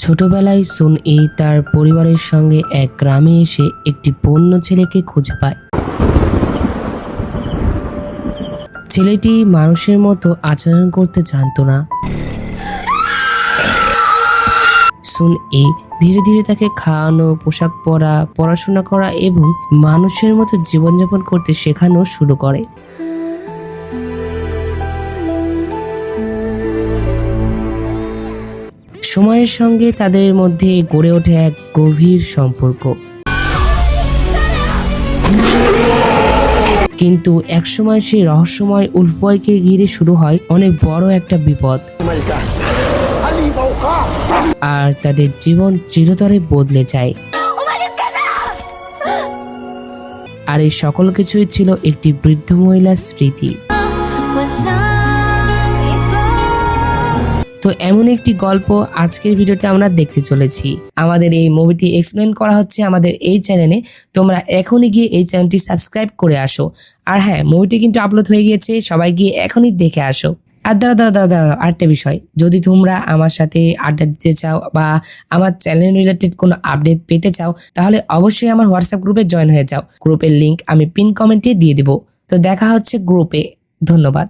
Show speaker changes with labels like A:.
A: ছোটবেলায় সুন ই তার পরিবারের সঙ্গে এক গ্রামে এসে একটি বন্য ছেলেকে খুঁজে পায়। ছেলেটি মানুষের মতো আচরণ করতে জানত না। সুন ই ধীরে ধীরে তাকে খাওয়ানো, পোশাক পরা, পড়াশোনা করা এবং মানুষের মতো জীবনযাপন করতে শেখানো শুরু করে। সময়ের সঙ্গে তাদের মধ্যে গড়ে ওঠে এক গভীর সম্পর্ক। কিন্তু একসময় সেই রহস্যময় উল্পয়কে ঘিরে শুরু হয় অনেক বড় একটা বিপদ, আর তাদের জীবন চিরতরে বদলে যায়। আর এই সকল কিছুই ছিল একটি বৃদ্ধ মহিলার স্মৃতি। তো এমন একটি গল্প আজকের ভিডিওতে আমরা দেখতে চলেছি। আমাদের এই মুভিটি এক্সপ্লেন করা হচ্ছে আমাদের এই চ্যানেলে। তোমরা এখনই গিয়ে এই চ্যানেলটি সাবস্ক্রাইব করে আসো। আর হ্যাঁ, মুভিটি কিন্তু আপলোড হয়ে গিয়েছে, সবাই গিয়ে এখনই দেখে আসো। আর দাঁড়া আরেকটা বিষয়, যদি তোমরা আমার সাথে আড্ডা দিতে চাও বা আমার চ্যানেল রিলেটেড কোনো আপডেট পেতে চাও, তাহলে অবশ্যই আমার হোয়াটসঅ্যাপ গ্রুপে জয়েন হয়ে যাও। গ্রুপের লিংক আমি পিন কমেন্টে দিয়ে দিব। তো দেখা হচ্ছে গ্রুপে। ধন্যবাদ।